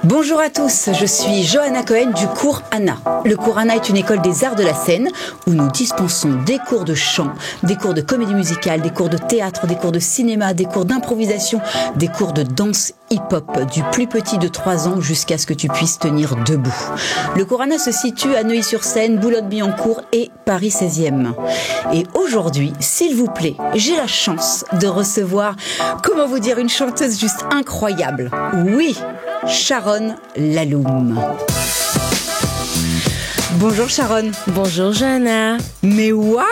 Bonjour à tous, je suis Johanna Cohen du cours Anna. Le cours Anna est une école des arts de la scène où nous dispensons des cours de chant, des cours de comédie musicale, des cours de théâtre, des cours de cinéma, des cours d'improvisation, des cours de danse hip-hop, du plus petit de 3 ans jusqu'à ce que tu puisses tenir debout. Le cours Anna se situe à Neuilly-sur-Seine, Boulogne-Billancourt et Paris 16e. Et aujourd'hui, s'il vous plaît, j'ai la chance de recevoir, comment vous dire, une chanteuse juste incroyable. Oui, Sharon Laloum. Bonjour Sharon. Bonjour Johanna. Mais waouh!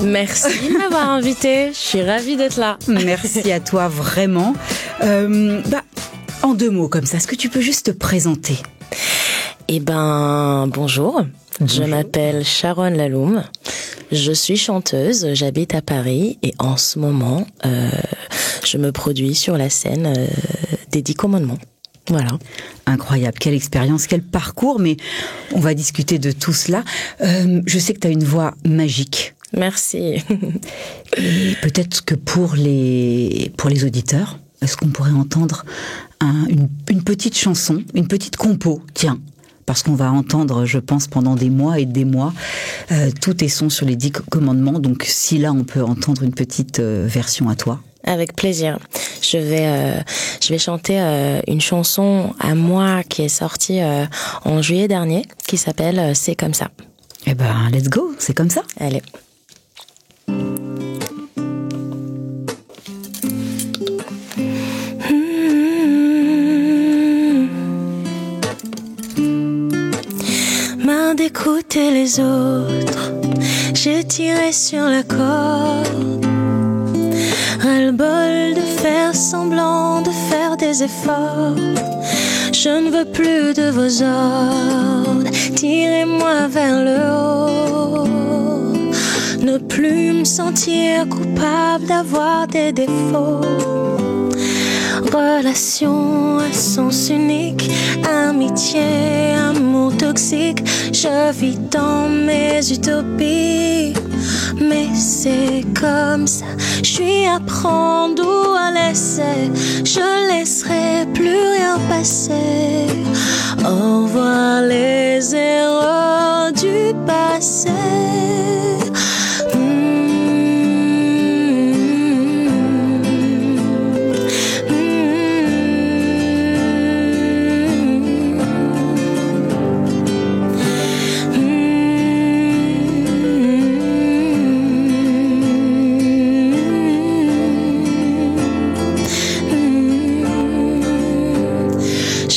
Merci de m'avoir invitée, je suis ravie d'être là. Merci à toi, vraiment. En 2 mots comme ça, est-ce que tu peux juste te présenter? Bonjour. Je m'appelle Sharon Laloum. Je suis chanteuse, j'habite à Paris et en ce moment, je me produis sur la scène des 10 commandements. Voilà. Incroyable, quelle expérience, quel parcours, mais on va discuter de tout cela. Je sais que tu as une voix magique. Merci. Et peut-être que pour les auditeurs, est-ce qu'on pourrait entendre une petite chanson, une petite compo, tiens, parce qu'on va entendre, je pense, pendant des mois et des mois, tous tes sons sur les 10 commandements, donc si là on peut entendre une petite version à toi. Avec plaisir. Je vais chanter une chanson à moi qui est sortie en juillet dernier, qui s'appelle C'est comme ça. Eh ben, let's go, c'est comme ça. Allez. Marre d'écouter les autres, j'ai tiré sur la corde. Ras-le-bol de faire semblant de faire des efforts. Je ne veux plus de vos ordres, tirez-moi vers le haut. Ne plus me sentir coupable d'avoir des défauts. Relation à sens unique, amitié, amour toxique. Je vis dans mes utopies. Mais c'est comme ça, je suis à prendre ou à laisser. Je laisserai plus rien passer. Au revoir les erreurs du passé.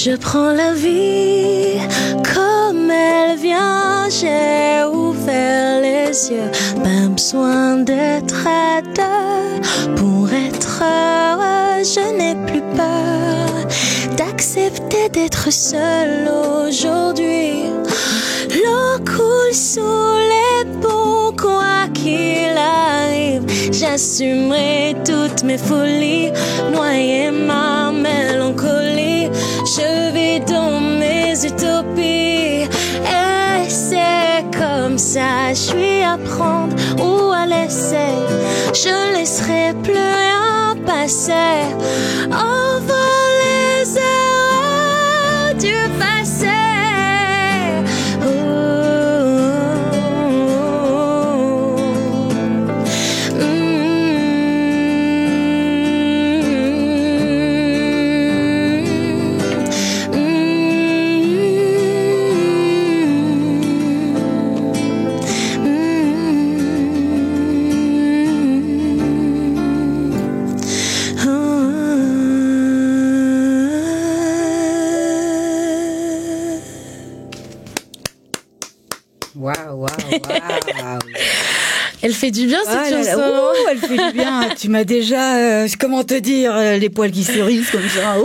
Je prends la vie comme elle vient, j'ai ouvert les yeux, pas besoin d'être à 2 pour être heureux. Je n'ai plus peur d'accepter d'être seule aujourd'hui. L'eau coule sous les ponts, quoi qu'il arrive, j'assumerai toutes mes folies, noyer ma mélancolie. Je vis dans mes utopies et c'est comme ça. Je suis à prendre ou à laisser. Je laisserai plus rien passer. Au revoir les erreurs du passé. Waouh. Elle fait du bien cette chanson. Elle fait du bien. Tu m'as déjà, comment te dire, les poils qui se hérissent comme ça.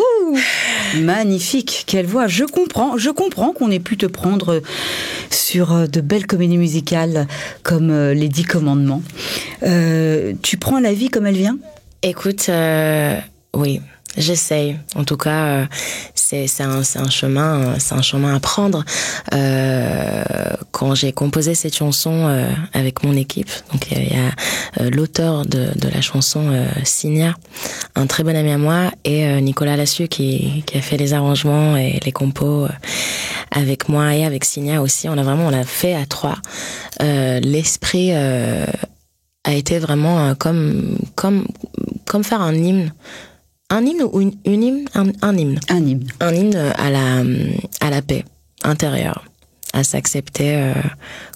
Magnifique, quelle voix. Je comprends qu'on ait pu te prendre sur de belles comédies musicales comme les 10 commandements. Tu prends la vie comme elle vient? Écoute, oui, j'essaye. En tout cas, c'est un chemin à prendre. Quand j'ai composé cette chanson avec mon équipe, donc il y a l'auteur de la chanson, Signa, un très bon ami à moi, et Nicolas Lassus qui a fait les arrangements et les compos avec moi et avec Signa aussi. On l'a fait à 3. L'esprit a été vraiment comme faire un hymne. Un hymne ou une hymne? Un hymne. Un hymne. Un hymne à la paix intérieure, à s'accepter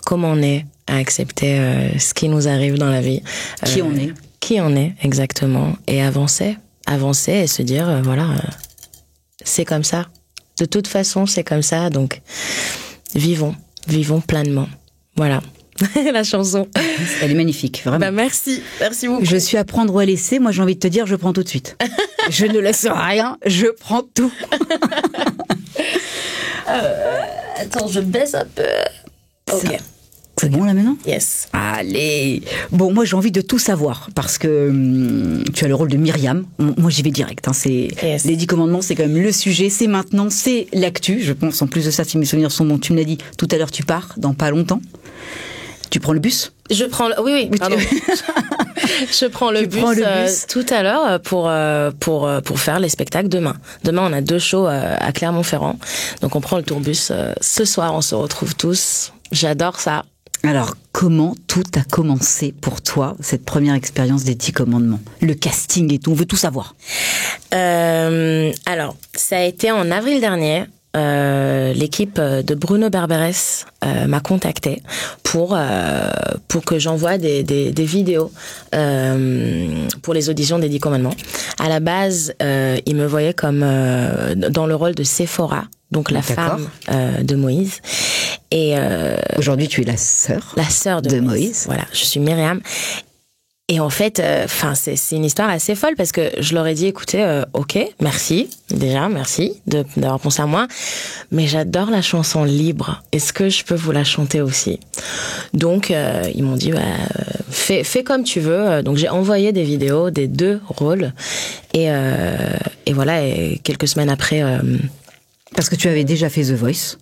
comme on est, à accepter ce qui nous arrive dans la vie. Qui on est. Qui on est, exactement. Et avancer et se dire, c'est comme ça. De toute façon, c'est comme ça, donc vivons pleinement. Voilà. La chanson. Elle est magnifique, vraiment. Bah merci beaucoup. Je suis à prendre ou à laisser. Moi, j'ai envie de te dire, je prends tout de suite. Je ne laisse rien, je prends tout. Attends, je baisse un peu. Ok. C'est bon là maintenant? Yes. Allez. Bon, moi j'ai envie de tout savoir parce que tu as le rôle de Myriam. Moi j'y vais direct. Yes. Les 10 commandements, c'est quand même le sujet, c'est maintenant, c'est l'actu. Je pense en plus de ça, si mes souvenirs sont bons, tu me l'as dit tout à l'heure, tu pars dans pas longtemps. Tu prends le bus? Oui, pardon. Je prends le bus tout à l'heure pour faire les spectacles demain. Demain, on a 2 shows à Clermont-Ferrand. Donc on prend le tourbus. Ce soir, on se retrouve tous. J'adore ça. Alors, comment tout a commencé pour toi, cette première expérience des 10 commandements? Le casting et tout, on veut tout savoir. Alors, ça a été en avril dernier. L'équipe de Bruno Berberes m'a contacté pour que j'envoie des vidéos pour les auditions des 10 commandements. À la base, il me voyait comme dans le rôle de Séphora, donc la femme de Moïse. Et aujourd'hui, tu es la sœur de Moïse. Voilà, je suis Myriam. Et en fait, c'est une histoire assez folle parce que je leur ai dit, écoutez, ok, merci d'avoir pensé à moi, mais j'adore la chanson libre. Est-ce que je peux vous la chanter aussi? Donc, ils m'ont dit, fais comme tu veux. Donc, j'ai envoyé des vidéos des 2 rôles et voilà. Et quelques semaines après, parce que tu avais déjà fait The Voice.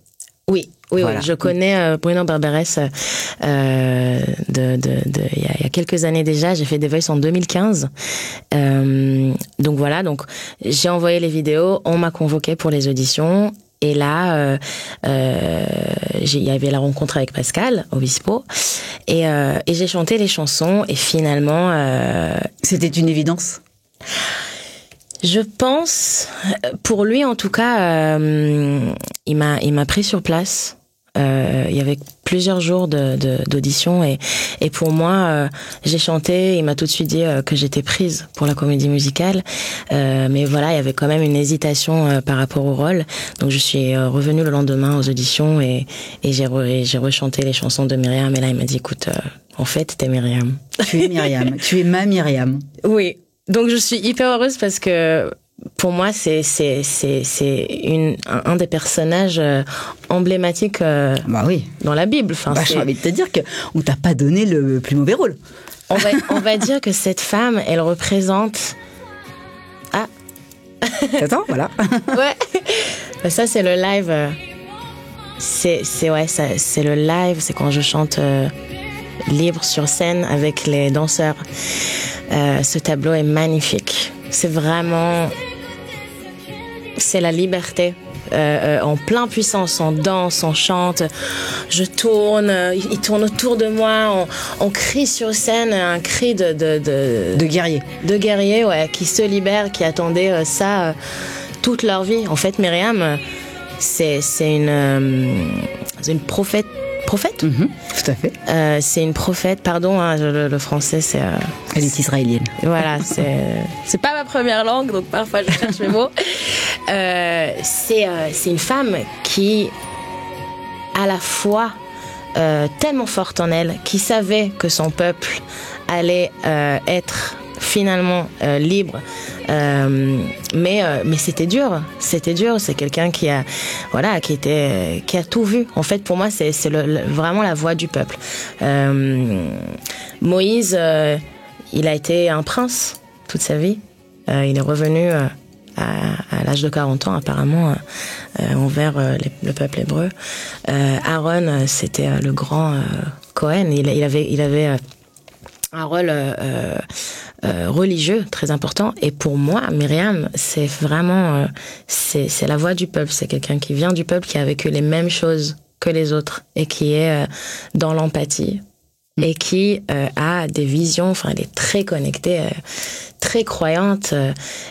Oui, voilà. Oui, je connais Bruno Berberes il y a quelques années déjà. J'ai fait des Voice en 2015. Donc voilà, j'ai envoyé les vidéos, on m'a convoqué pour les auditions. Et là, il y avait la rencontre avec Pascal Obispo. Et j'ai chanté les chansons. Et finalement... C'était une évidence? Je pense, pour lui en tout cas, il m'a pris sur place. Il y avait plusieurs jours d'audition et pour moi, j'ai chanté. Il m'a tout de suite dit que j'étais prise pour la comédie musicale, mais voilà, il y avait quand même une hésitation par rapport au rôle. Donc je suis revenue le lendemain aux auditions et j'ai rechanté les chansons de Myriam. Et là, il m'a dit, écoute, en fait, t'es Myriam. Tu es Myriam. Tu es ma Myriam. Oui. Donc je suis hyper heureuse parce que pour moi c'est un des personnages emblématiques dans la Bible. Enfin, j'ai envie de te dire que on t'a pas donné le plus mauvais rôle. On va dire que cette femme, elle représente. Ah. Attends, voilà. Ouais. Ça c'est le live. C'est le live. C'est quand je chante libre sur scène avec les danseurs. Ce tableau est magnifique. C'est vraiment... C'est la liberté. En plein puissance, on danse, on chante, je tourne, il tourne autour de moi, on crie sur scène, un cri de guerrier. De guerrier, ouais, qui se libère, qui attendait ça toute leur vie. En fait, Myriam, c'est une prophète. Tout à fait. C'est une prophète, pardon, hein, le français c'est... Elle est israélienne. Voilà, c'est pas ma première langue, donc parfois je cherche mes mots. C'est une femme qui, à la fois, tellement forte en elle, qui savait que son peuple allait être finalement libre, mais c'était dur. C'est quelqu'un qui a tout vu. En fait, pour moi, c'est vraiment la voix du peuple. Moïse, il a été un prince toute sa vie. Il est revenu à l'âge de 40 ans apparemment envers le peuple hébreu. Aaron, c'était le grand Cohen. Il avait un rôle religieux très important. Et pour moi, Myriam, c'est vraiment c'est la voix du peuple. C'est quelqu'un qui vient du peuple, qui a vécu les mêmes choses que les autres et qui est dans l'empathie et qui a des visions. Enfin, elle est très connectée, très croyante,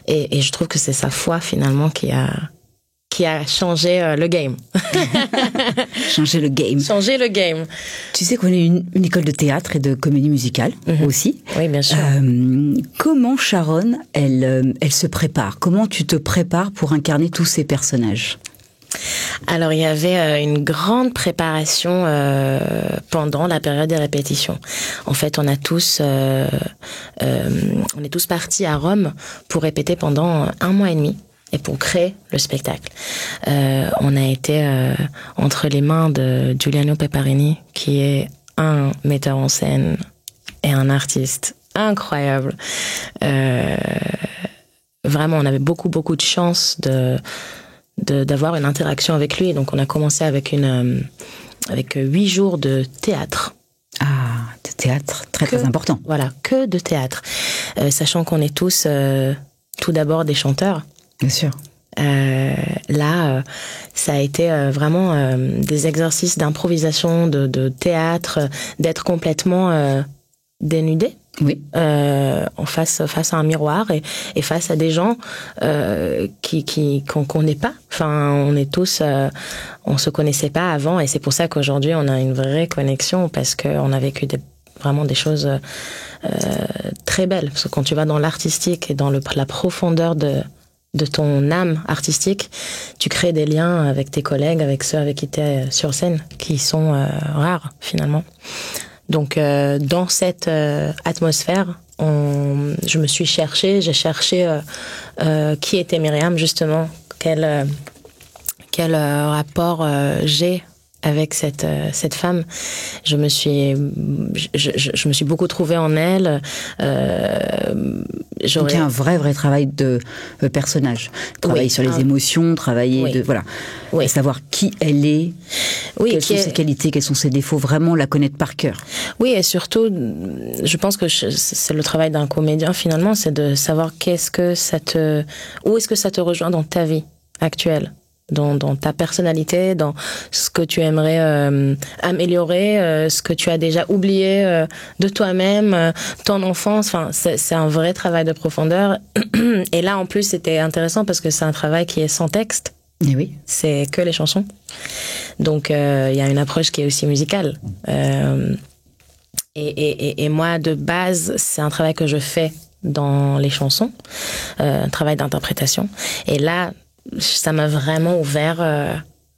et je trouve que c'est sa foi finalement qui a changé le game. Changer le game. Changer le game. Tu sais qu'on est une école de théâtre et de comédie musicale aussi. Oui, bien sûr. Comment Sharon, elle se prépare? Comment tu te prépares pour incarner tous ces personnages? Alors, il y avait une grande préparation pendant la période des répétitions. En fait, on est tous partis à Rome pour répéter pendant 1 mois et demi. Et pour créer le spectacle. On a été entre les mains de Giuliano Peparini, qui est un metteur en scène et un artiste incroyable. Vraiment, on avait beaucoup de chance d'avoir une interaction avec lui. Donc, on a commencé avec 8 jours de théâtre. Ah, de théâtre, très important. Voilà, que de théâtre. Sachant qu'on est tous, tout d'abord, des chanteurs. Bien sûr. Là, ça a été vraiment des exercices d'improvisation, de théâtre, d'être complètement dénudé. Oui. Face à un miroir et face à des gens qu'on connaît pas. Enfin, on est tous, on se connaissait pas avant, et c'est pour ça qu'aujourd'hui on a une vraie connexion, parce qu'on a vécu vraiment des choses très belles. Parce que quand tu vas dans l'artistique et dans la profondeur de ton âme artistique, tu crées des liens avec tes collègues, avec ceux avec qui tu es sur scène, qui sont rares finalement. Donc dans cette atmosphère, j'ai cherché qui était Myriam, justement, quel rapport j'ai avec cette femme. Je me suis beaucoup trouvée en elle. Donc il y a un vrai travail de personnage. Travailler sur les émotions, travailler et savoir qui elle est, quelles sont ses qualités, quels sont ses défauts, vraiment la connaître par cœur. Oui, et surtout, je pense que c'est le travail d'un comédien finalement, c'est de savoir où est-ce que ça te rejoint dans ta vie actuelle. Dans ta personnalité, dans ce que tu aimerais améliorer, ce que tu as déjà oublié de toi-même, ton enfance. Enfin, c'est un vrai travail de profondeur. Et là, en plus, c'était intéressant parce que c'est un travail qui est sans texte. Et oui. C'est que les chansons. Donc, il y a une approche qui est aussi musicale. Et moi, de base, c'est un travail que je fais dans les chansons, un travail d'interprétation. Et là, ça m'a vraiment ouvert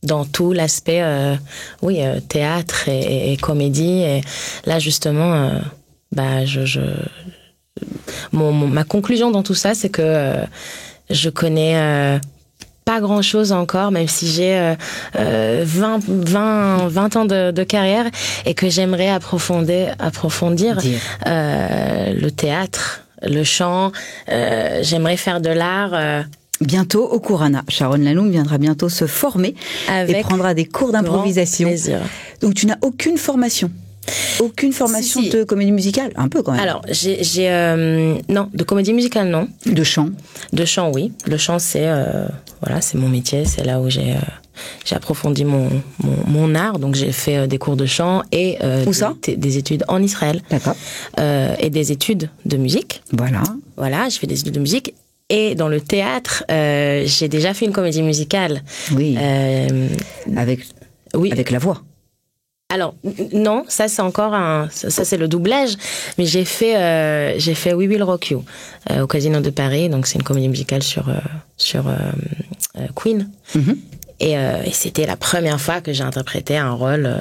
dans tout l'aspect théâtre et comédie. Et là, justement, ma conclusion dans tout ça, c'est que je connais pas grand-chose encore, même si j'ai 20 ans de carrière, et que j'aimerais approfondir le théâtre, le chant. J'aimerais faire de l'art... Bientôt au cours Anna. Sharon Lanoum viendra bientôt se former et prendra des cours d'improvisation. Donc tu n'as aucune formation? Aucune formation de comédie musicale? Un peu quand même. Alors, non, de comédie musicale, non. De chant? De chant, oui. Le chant, c'est mon métier. C'est là où j'ai approfondi mon art. Donc, j'ai fait des cours de chant et des études en Israël. D'accord. Et des études de musique. Voilà, je fais des études de musique. Et dans le théâtre, j'ai déjà fait une comédie musicale. Oui. Avec la voix. Alors non, ça c'est encore ça c'est le doublage, mais j'ai fait We Will Rock You au Casino de Paris, donc c'est une comédie musicale sur Queen. Mm-hmm. Et c'était la première fois que j'ai interprété un rôle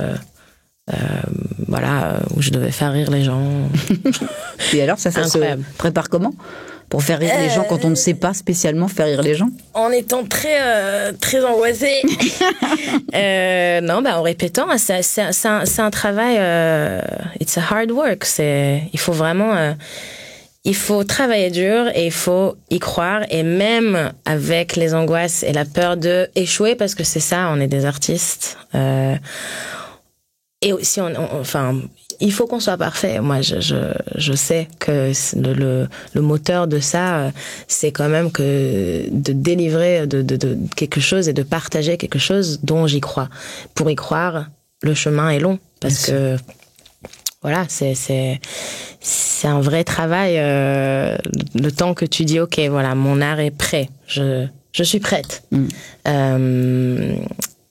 où je devais faire rire les gens. Et alors ça se prépare comment pour faire rire les gens quand on ne sait pas spécialement faire rire les gens? En étant très angoissée. En répétant, c'est un travail. It's a hard work. Il faut vraiment. Il faut travailler dur et il faut y croire, et même avec les angoisses et la peur de échouer, parce que c'est ça, on est des artistes. Et aussi, il faut qu'on soit parfait. Moi, je sais que le moteur de ça, c'est quand même que de délivrer de quelque chose et de partager quelque chose dont j'y crois. Pour y croire, le chemin est long parce que voilà, c'est un vrai travail. Le temps que tu dis, ok, voilà, mon art est prêt, je suis prête.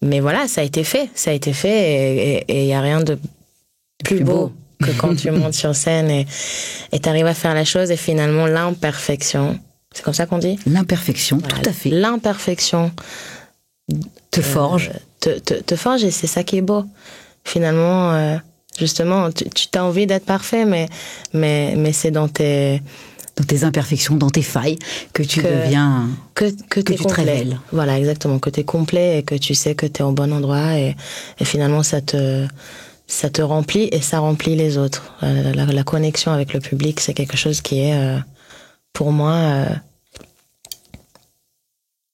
Mais voilà, ça a été fait et il y a rien de plus beau que quand tu montes sur scène et t'arrives à faire la chose et finalement l'imperfection, c'est comme ça qu'on dit ? L'imperfection, voilà, tout à fait. L'imperfection te forge. Te forge et c'est ça qui est beau. Finalement, justement, tu as envie d'être parfait, mais c'est dans tes imperfections, dans tes failles, que tu deviens, que tu te révèles. Voilà, exactement, que tu es complet et que tu sais que tu es au bon endroit et finalement ça te remplit et ça remplit les autres. La connexion avec le public, c'est quelque chose qui est, pour moi,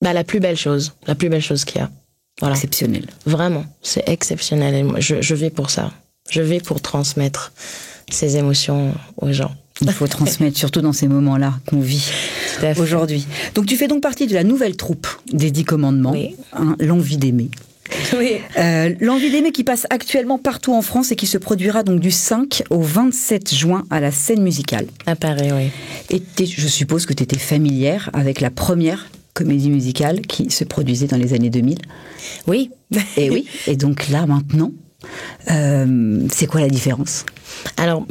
la plus belle chose qu'il y a. Voilà. Exceptionnel. Vraiment, c'est exceptionnel. Et moi, je vis pour ça. Je vis pour transmettre ces émotions aux gens. Il faut transmettre, surtout dans ces moments-là qu'on vit aujourd'hui. Donc tu fais donc partie de la nouvelle troupe des 10 commandements, oui. L'envie d'aimer. Oui. L'envie d'aimer qui passe actuellement partout en France et qui se produira donc du 5 au 27 juin à la Scène Musicale. À Paris, oui. Et je suppose que tu étais familière avec la première comédie musicale qui se produisait dans les années 2000. Oui. Et oui. Et donc là, maintenant, c'est quoi la différence ? Alors,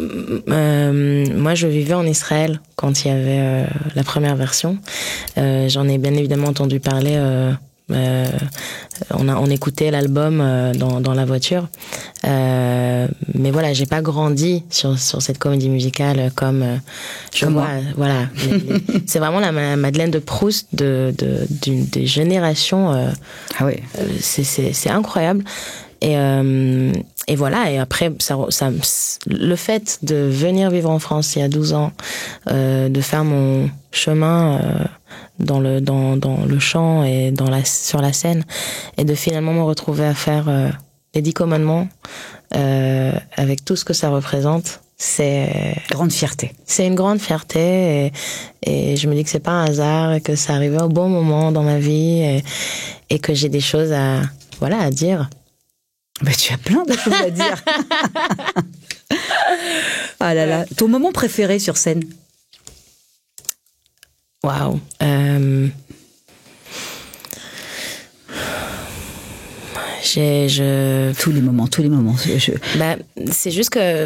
moi, je vivais en Israël quand il y avait la première version. J'en ai bien évidemment entendu parler. On écoutait l'album dans la voiture. Mais voilà, j'ai pas grandi sur cette comédie musicale comme je vois. Voilà, c'est vraiment la Madeleine de Proust des générations. Ah ouais. C'est incroyable. Et voilà, et après, le fait de venir vivre en France il y a 12 ans, de faire mon chemin dans le chant et sur la scène, et de finalement me retrouver à faire les 10 commandements, avec tout ce que ça représente, c'est... Grande fierté. C'est une grande fierté, et je me dis que c'est pas un hasard, et que ça arrivait au bon moment dans ma vie, et que j'ai des choses à dire. Mais tu as plein de choses à dire. Ah là là. Ton moment préféré sur scène ? Waouh. Tous les moments. C'est juste que,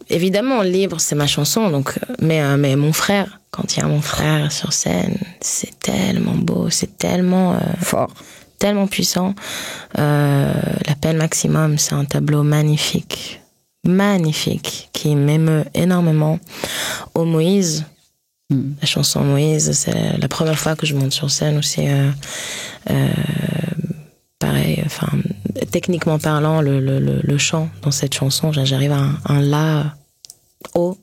évidemment, Libre, c'est ma chanson, donc, mais mon frère, quand il y a mon frère sur scène, c'est tellement beau, c'est tellement fort. Tellement puissant. La peine maximum, c'est un tableau magnifique, qui m'émeut énormément. Au Moïse, la chanson Moïse, c'est la première fois que je monte sur scène aussi. Pareil, techniquement parlant, le chant dans cette chanson, j'arrive à un la haut.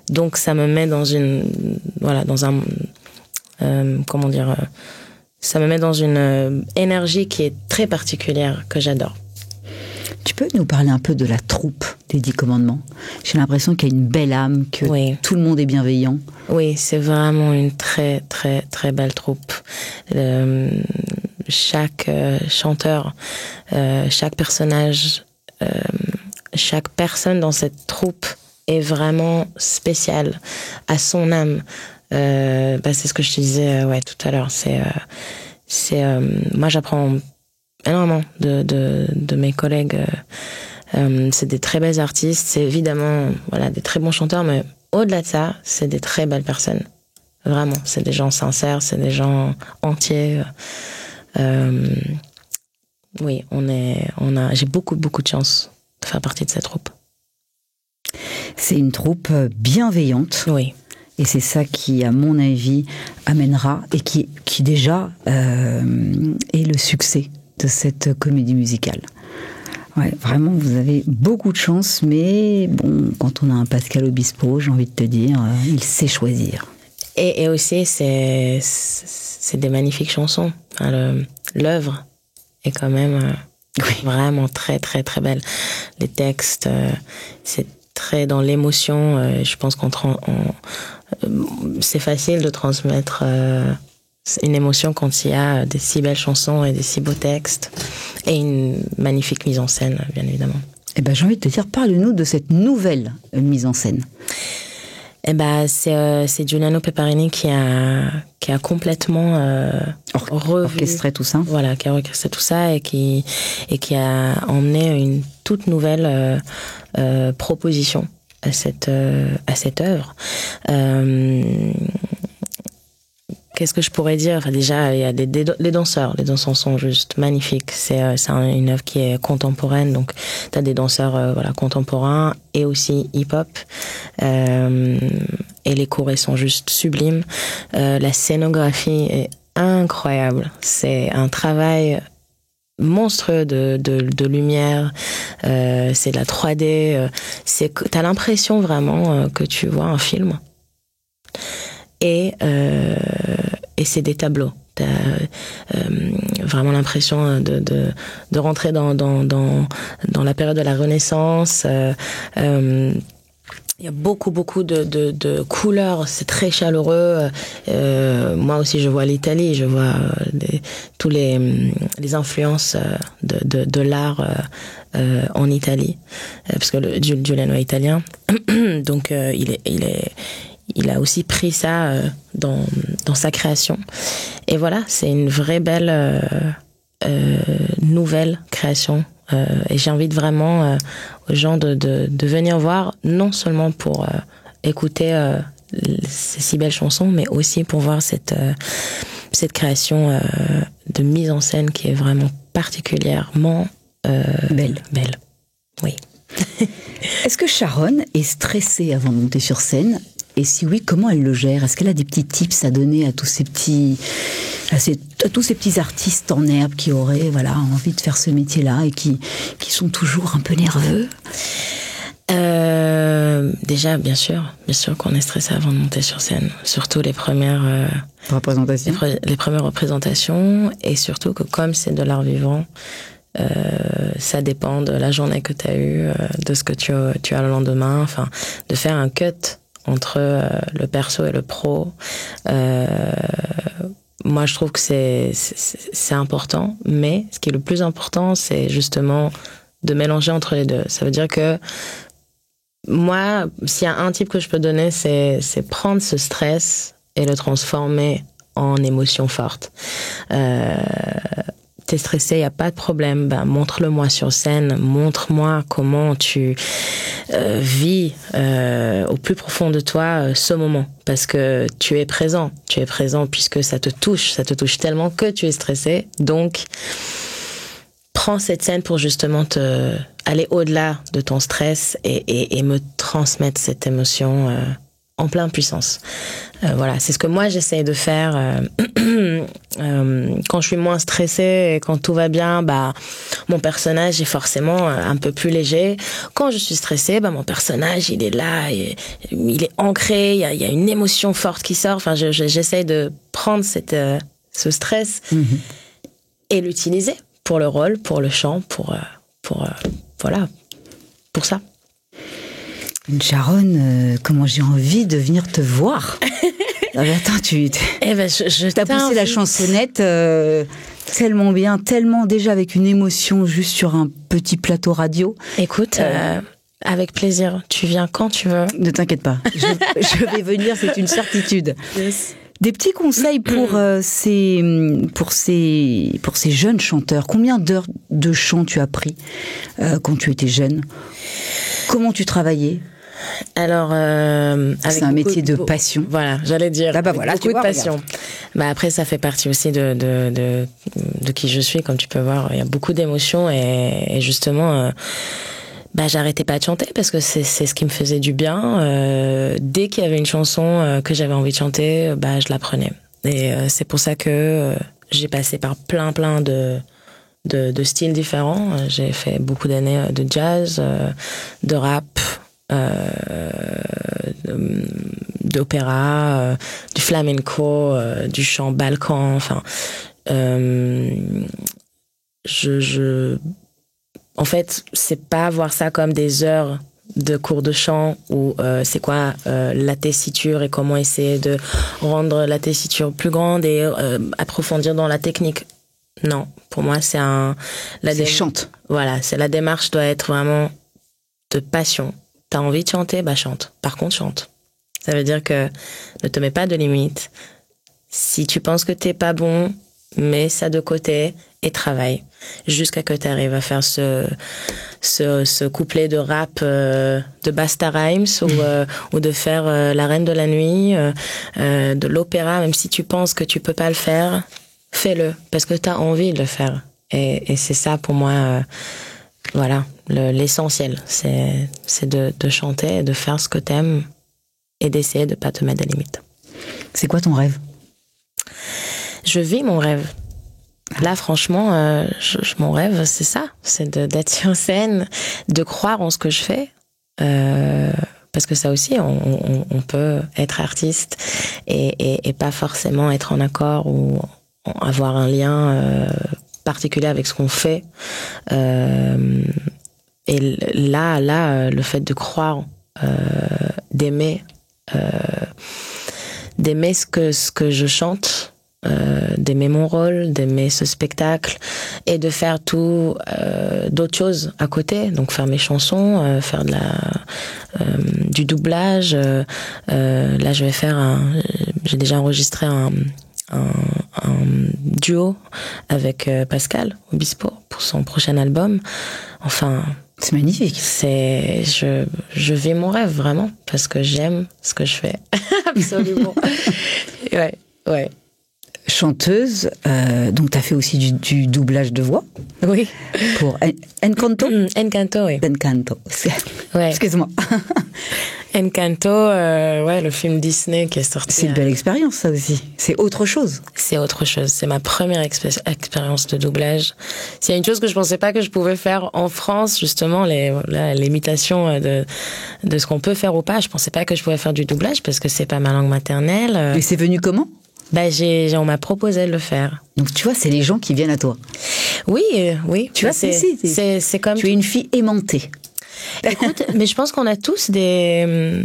Donc ça me met dans ça me met dans une énergie qui est très particulière, que j'adore. Tu peux nous parler un peu de la troupe des 10 commandements ? J'ai l'impression qu'il y a une belle âme, que tout le monde est bienveillant. Oui, c'est vraiment une très, très, très belle troupe. Chaque chanteur, chaque personnage, chaque personne dans cette troupe est vraiment spéciale, à son âme. C'est ce que je te disais tout à l'heure. Moi, j'apprends énormément de mes collègues. C'est des très belles artistes. C'est évidemment des très bons chanteurs, mais au-delà de ça, c'est des très belles personnes. Vraiment, c'est des gens sincères, c'est des gens entiers. Oui, j'ai beaucoup de chance de faire partie de cette troupe. C'est une troupe bienveillante. Oui. Et c'est ça qui, à mon avis, amènera, et qui déjà est le succès de cette comédie musicale. Ouais, vraiment, vous avez beaucoup de chance, mais bon, quand on a un Pascal Obispo, j'ai envie de te dire, il sait choisir. Et aussi, c'est des magnifiques chansons. L'œuvre est quand même... Oui. Vraiment très, très, très belle. Les textes, c'est très dans l'émotion. Je pense c'est facile de transmettre une émotion quand il y a des si belles chansons et des si beaux textes et une magnifique mise en scène, bien évidemment. Eh ben, j'ai envie de te dire, parle-nous de cette nouvelle mise en scène. Eh ben, c'est Giuliano Peparini qui a complètement orchestré tout ça. Voilà, qui a orchestré tout ça et qui a emmené une toute nouvelle proposition à cette œuvre. Qu'est-ce que je pourrais dire? Enfin, déjà, il y a les danseurs. Les danseurs sont juste magnifiques. C'est une œuvre qui est contemporaine, donc t'as des danseurs contemporains et aussi hip-hop. Et les chorés sont juste sublimes. La scénographie est incroyable. C'est un travail monstrueux de lumière. C'est de la 3D. T'as l'impression vraiment que tu vois un film. Et c'est des tableaux. T'as vraiment l'impression de rentrer dans la période de la Renaissance. Il y a beaucoup de couleurs, c'est très chaleureux. Moi aussi, je vois l'Italie, je vois tous les influences de l'art en Italie, parce que Giuliano est italien, donc il a aussi pris ça dans sa création. Et voilà, c'est une vraie belle nouvelle création. Et j'invite vraiment aux gens de venir voir, non seulement pour écouter ces si belles chansons, mais aussi pour voir cette création de mise en scène qui est vraiment particulièrement belle. Oui. Est-ce que Sharon est stressée avant de monter sur scène? Et si oui, comment elle le gère? Est-ce qu'elle a des petits tips à donner à tous ces petits artistes en herbe qui auraient envie de faire ce métier-là et qui sont toujours un peu nerveux? Déjà, bien sûr qu'on est stressé avant de monter sur scène. Surtout les premières représentations. Les premières représentations, et surtout que comme c'est de l'art vivant, ça dépend de la journée que tu as eue, de ce que tu as le lendemain. Enfin, de faire un cut entre le perso et le pro. Moi, je trouve que c'est important, mais ce qui est le plus important, c'est justement de mélanger entre les deux. Ça veut dire que moi, s'il y a un type que je peux donner, c'est prendre ce stress et le transformer en émotion forte. T'es stressé, il n'y a pas de problème, montre-le-moi sur scène, montre-moi comment tu vis au plus profond de toi ce moment, parce que tu es présent puisque ça te touche tellement que tu es stressé, donc prends cette scène pour justement aller au-delà de ton stress et me transmettre cette émotion en pleine puissance. Voilà, c'est ce que moi j'essaye de faire quand je suis moins stressée et quand tout va bien. Mon personnage est forcément un peu plus léger. Quand je suis stressée, mon personnage il est là, il est ancré, il y a une émotion forte qui sort. Enfin, j'essaye de prendre ce stress et l'utiliser pour le rôle, pour le chant, pour ça. Sharon, comment j'ai envie de venir te voir. Attends, t'as poussé la chansonnette tellement bien, tellement déjà avec une émotion juste sur un petit plateau radio. Écoute, avec plaisir. Tu viens quand tu veux. Ne t'inquiète pas, je vais venir, c'est une certitude. Yes. Des petits conseils pour ces jeunes chanteurs. Combien d'heures de chant tu as pris quand tu étais jeune? Comment tu travaillais? Alors, c'est un métier de passion. Voilà, j'allais dire. Voilà, beaucoup de passion. Après, ça fait partie aussi de qui je suis, comme tu peux voir. Il y a beaucoup d'émotions et justement, j'arrêtais pas de chanter parce que c'est ce qui me faisait du bien. Dès qu'il y avait une chanson que j'avais envie de chanter, je la prenais. Et c'est pour ça que j'ai passé par plein de styles différents. J'ai fait beaucoup d'années de jazz, de rap, d'opéra, du flamenco, du chant balkan. Enfin, je en fait, c'est pas voir ça comme des heures de cours de chant ou c'est quoi la tessiture et comment essayer de rendre la tessiture plus grande et approfondir dans la technique. Non, pour moi, c'est chante. Voilà, la démarche doit être vraiment de passion. T'as envie de chanter, bah chante. Par contre, chante. Ça veut dire que ne te mets pas de limites. Si tu penses que t'es pas bon, mets ça de côté et travaille jusqu'à que tu arrives à faire ce couplet de rap de Basta Rhymes ou de faire La Reine de la Nuit, de l'opéra, même si tu penses que tu peux pas le faire, fais-le parce que tu as envie de le faire. Et c'est ça pour moi, voilà, l'essentiel, c'est de chanter et de faire ce que t'aimes et d'essayer de pas te mettre des limites. C'est quoi ton rêve? Je vis mon rêve. Là, franchement, mon rêve, c'est ça. C'est d'être sur scène, de croire en ce que je fais. Parce que ça aussi, on peut être artiste et pas forcément être en accord ou avoir un lien particulier avec ce qu'on fait. Et là, le fait de croire, d'aimer ce que je chante, d'aimer mon rôle, d'aimer ce spectacle et de faire tout d'autres choses à côté, donc faire mes chansons, faire du doublage. Là, j'ai déjà enregistré un duo avec Pascal Obispo pour son prochain album. Enfin, c'est magnifique. Je vis mon rêve vraiment parce que j'aime ce que je fais. Absolument. Ouais. Chanteuse, donc tu as fait aussi du doublage de voix. Oui. Pour Encanto. Encanto, oui. Encanto. Ouais. Excuse-moi. Encanto, le film Disney qui est sorti. C'est une belle expérience, ça aussi. C'est autre chose. C'est autre chose. C'est ma première expérience de doublage. S'il y a une chose que je pensais pas que je pouvais faire en France, justement, l'imitation de ce qu'on peut faire ou pas, je pensais pas que je pouvais faire du doublage parce que c'est pas ma langue maternelle. Et c'est venu comment? On m'a proposé de le faire. Donc tu vois, c'est les gens qui viennent à toi. Oui. Tu vois, c'est comme... Tu es une fille aimantée. Écoute, mais je pense qu'on a tous des...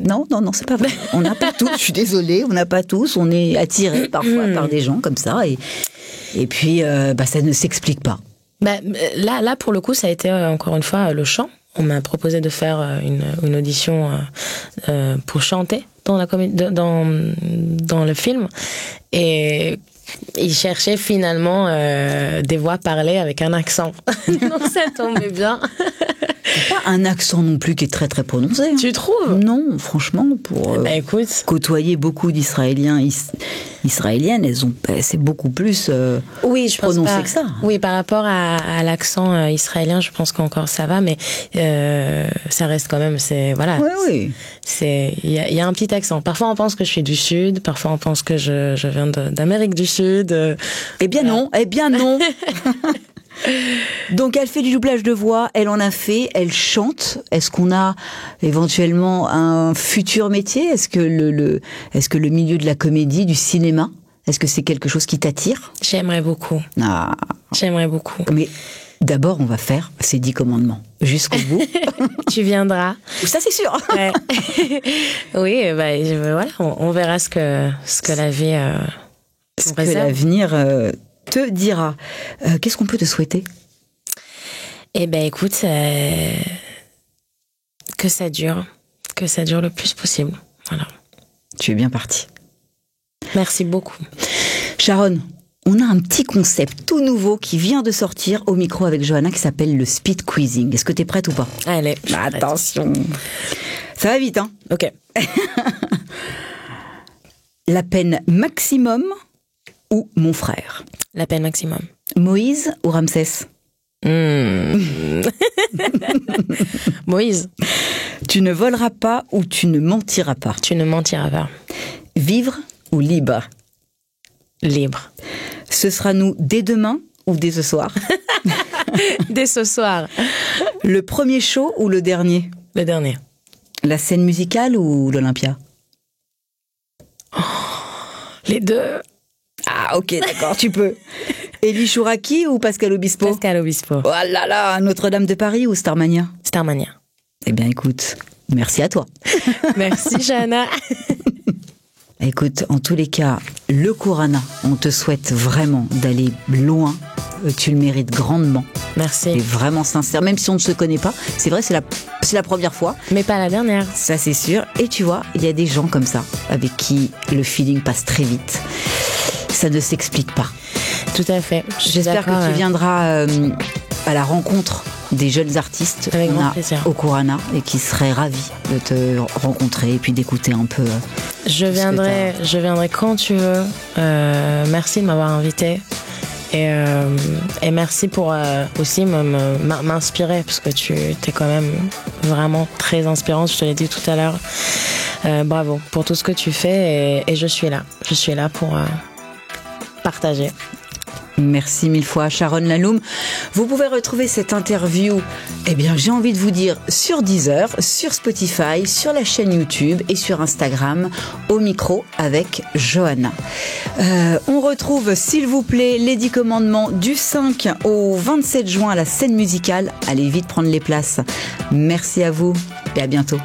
Non, c'est pas vrai. On n'a pas tous, je suis désolée, on n'a pas tous. On est attirés parfois par des gens comme ça. Et puis, ça ne s'explique pas. Là, pour le coup, ça a été encore une fois le chant. On m'a proposé de faire une audition pour chanter dans le film. Et ils cherchaient finalement des voix parlées avec un accent. Donc ça tombait bien. C'est pas un accent non plus qui est très très prononcé. Hein. Tu trouves? Non, franchement, pour écoute, côtoyer beaucoup d'Israéliens, Israéliennes, c'est beaucoup plus je prononcé pense que ça. Oui, par rapport à l'accent israélien, je pense qu'encore ça va, mais ça reste quand même, Oui. Il y a un petit accent. Parfois on pense que je suis du Sud, parfois on pense que je viens d'Amérique du Sud. Eh bien non. Donc elle fait du doublage de voix, elle en a fait, elle chante. Est-ce qu'on a éventuellement un futur métier? Est-ce que le milieu de la comédie, du cinéma, est-ce que c'est quelque chose qui t'attire? J'aimerais beaucoup. J'aimerais beaucoup. Mais d'abord, on va faire ces 10 commandements jusqu'au bout. Tu viendras. Ça, c'est sûr. Ouais. Oui, on verra ce que la vie ce que l'avenir te dira. Qu'est-ce qu'on peut te souhaiter? Eh ben, écoute, que ça dure le plus possible. Voilà. Tu es bien partie. Merci beaucoup. Sharon, on a un petit concept tout nouveau qui vient de sortir au micro avec Johanna qui s'appelle le speed quizzing. Est-ce que tu es prête ou pas? Allez. Attention. Ça va vite, hein? Ok. La peine maximum ou mon frère? La peine maximum. Moïse ou Ramsès? Moïse. Tu ne voleras pas ou tu ne mentiras pas? Tu ne mentiras pas. Vivre ou libre? Libre. Ce sera nous dès demain ou dès ce soir? Dès ce soir. Le premier show ou le dernier? Le dernier. La scène musicale ou l'Olympia? Les deux. Ah ok, d'accord, tu peux. Elie Chouraki ou Pascal Obispo? Pascal Obispo. Oh là là, Notre-Dame de Paris ou Starmania? Starmania. Eh bien, écoute, merci à toi. Merci, Johanna. Écoute, en tous les cas, le cours Anna, on te souhaite vraiment d'aller loin. Tu le mérites grandement. Merci. Et vraiment sincère, même si on ne se connaît pas. C'est vrai, c'est la première fois. Mais pas la dernière. Ça, c'est sûr. Et tu vois, il y a des gens comme ça, avec qui le feeling passe très vite. Ça ne s'explique pas. Tout à fait. J'espère que tu viendras à la rencontre des jeunes artistes avec grand plaisir au cours Anna et qui seraient ravis de te rencontrer et puis d'écouter un peu. Je viendrai quand tu veux. Merci de m'avoir invité. Et merci pour aussi m'inspirer, parce que tu es quand même vraiment très inspirante, je te l'ai dit tout à l'heure. Bravo pour tout ce que tu fais et je suis là pour partager. Merci mille fois Sharon Laloum. Vous pouvez retrouver cette interview, j'ai envie de vous dire, sur Deezer, sur Spotify, sur la chaîne YouTube et sur Instagram, au micro avec Johanna. On retrouve, s'il vous plaît, les 10 commandements du 5 au 27 juin à la scène musicale. Allez vite prendre les places. Merci à vous et à bientôt.